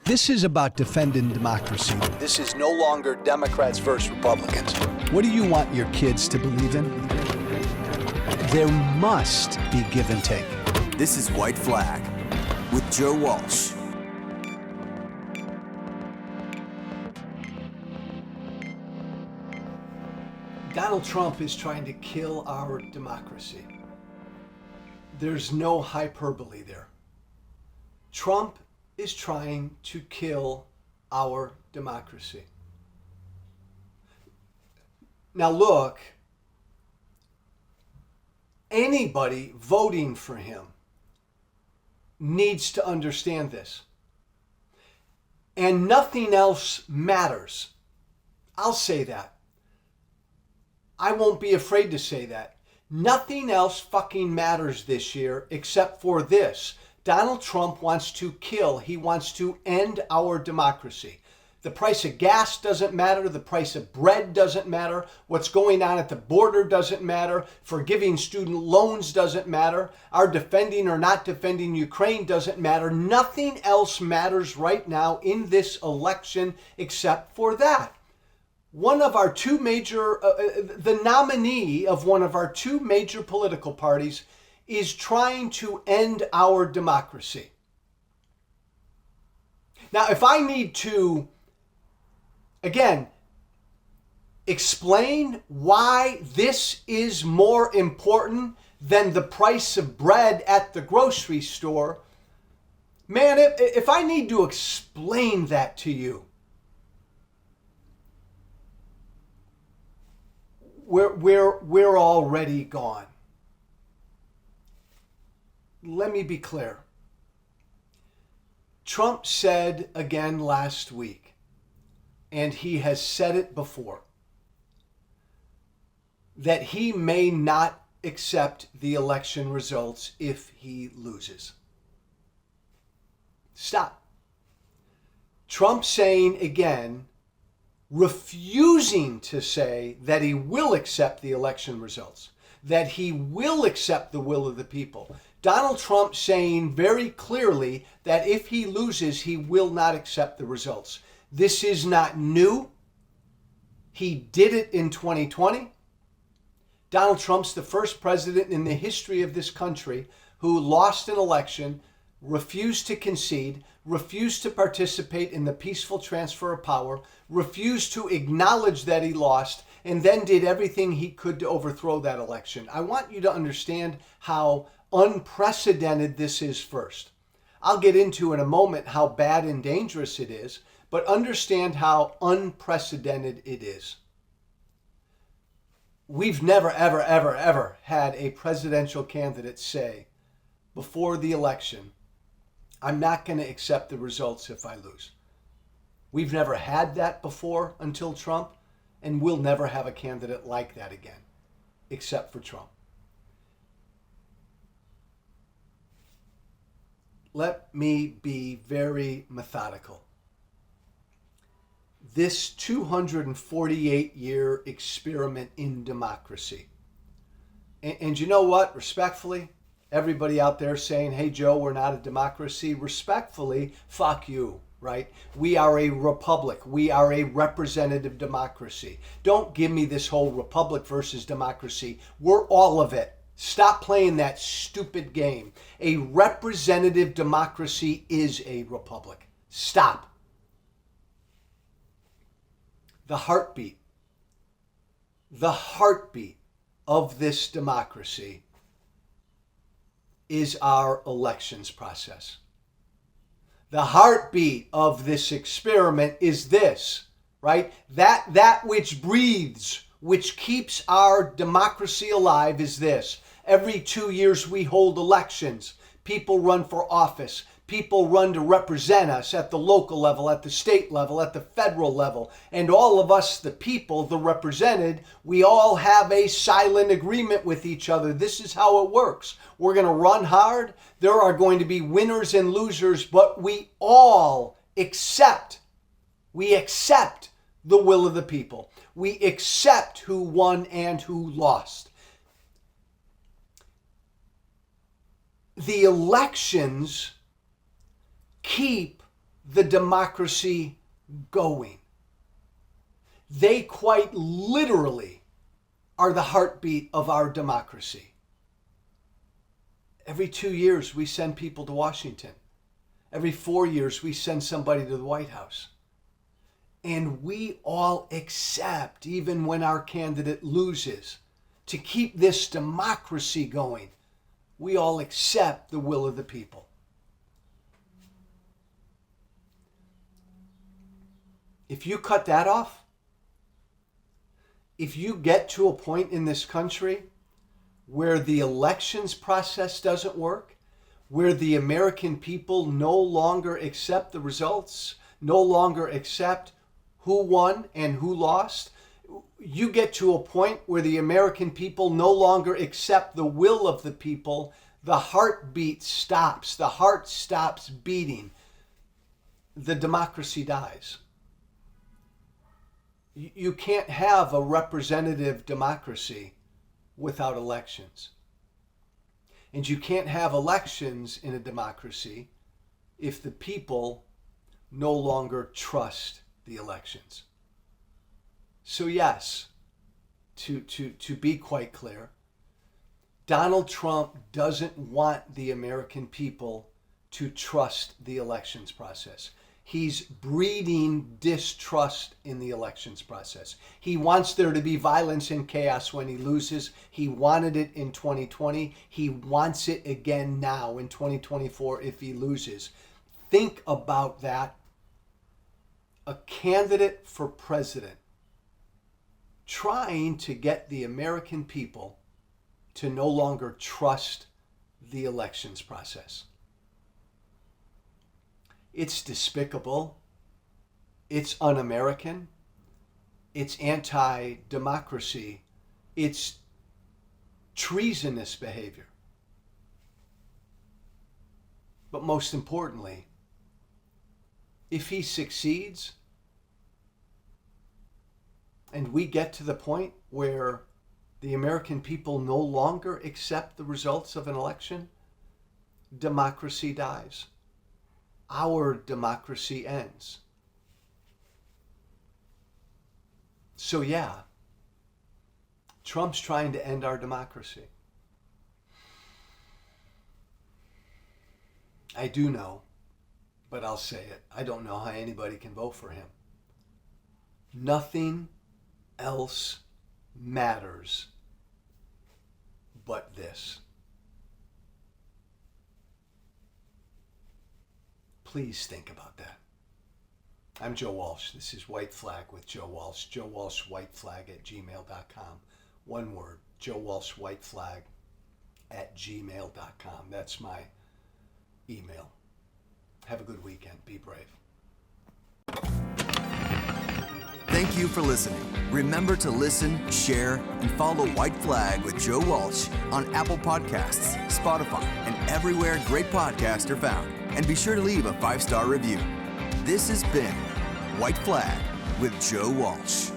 This is about defending democracy. This is no longer Democrats versus Republicans. What do you want your kids to believe in? There must be give and take. This is White Flag with Joe Walsh. Donald Trump is trying to kill our democracy. There's no hyperbole there. Trump is trying to kill our democracy. Now look, anybody voting for him needs to understand this. And nothing else matters. I'll say that. I won't be afraid to say that. Nothing else fucking matters this year except for this. Donald Trump wants to kill. He wants to end our democracy. The price of gas doesn't matter. The price of bread doesn't matter. What's going on at the border doesn't matter. Forgiving student loans doesn't matter. Our defending or not defending Ukraine doesn't matter. Nothing else matters right now in this election except for that. One of our two major, the nominee of one of our two major political parties is trying to end our democracy. Now, if I need to, again, explain why this is more important than the price of bread at the grocery store, man, if I need to explain that to you, we're already gone. Let me be clear. Trump said again last week, and he has said it before, that he may not accept the election results if he loses. Stop. Trump saying again, refusing to say that he will accept the election results, that he will accept the will of the people. Donald Trump saying very clearly that if he loses, he will not accept the results. This is not new. He did it in 2020. Donald Trump's the first president in the history of this country who lost an election, refused to concede, refused to participate in the peaceful transfer of power, refused to acknowledge that he lost, and then did everything he could to overthrow that election. I want you to understand how unprecedented this is first. I'll get into in a moment how bad and dangerous it is, but understand how unprecedented it is. We've never, ever, ever, ever had a presidential candidate say before the election, I'm not going to accept the results if I lose. We've never had that before until Trump, and we'll never have a candidate like that again, except for Trump. Let me be very methodical. This 248-year experiment in democracy. And you know what? Respectfully, everybody out there saying, hey, Joe, we're not a democracy. Respectfully, fuck you, right? We are a republic. We are a representative democracy. Don't give me this whole republic versus democracy. We're all of it. Stop playing that stupid game. A representative democracy is a republic. Stop. The heartbeat of this democracy is our elections process. The heartbeat of this experiment is this, right? That which breathes, which keeps our democracy alive is this. Every 2 years we hold elections. People run for office. People run to represent us at the local level, at the state level, at the federal level. And all of us, the people, the represented, we all have a silent agreement with each other. This is how it works. We're going to run hard. There are going to be winners and losers, but we all accept the will of the people. We accept who won and who lost. The elections keep the democracy going. They quite literally are the heartbeat of our democracy. Every 2 years, we send people to Washington. Every 4 years, we send somebody to the White House. And we all accept, even when our candidate loses, to keep this democracy going, we all accept the will of the people. If you cut that off, if you get to a point in this country where the elections process doesn't work, where the American people no longer accept the results, no longer accept who won and who lost, you get to a point where the American people no longer accept the will of the people, the heartbeat stops, the heart stops beating, the democracy dies. You can't have a representative democracy without elections. And you can't have elections in a democracy if the people no longer trust the elections. So yes, to be quite clear, Donald Trump doesn't want the American people to trust the elections process. He's breeding distrust in the elections process. He wants there to be violence and chaos when he loses. He wanted it in 2020. He wants it again now in 2024 if he loses. Think about that. A candidate for president trying to get the American people to no longer trust the elections process. It's despicable. It's un-American. It's anti-democracy. It's treasonous behavior. But most importantly, if he succeeds and we get to the point where the American people no longer accept the results of an election, democracy dies. Our democracy ends. So yeah, Trump's trying to end our democracy. I do know, but I'll say it, I don't know how anybody can vote for him. Nothing else matters but this. Please think about that. I'm Joe Walsh. This is White Flag with Joe Walsh. Joe Walsh White Flag at gmail.com. One word, Joe Walsh White Flag at gmail.com. That's my email. Have a good weekend. Be brave. Thank you for listening. Remember to listen, share, and follow White Flag with Joe Walsh on Apple Podcasts, Spotify, and everywhere great podcasts are found. And be sure to leave a 5-star review. This has been White Flag with Joe Walsh.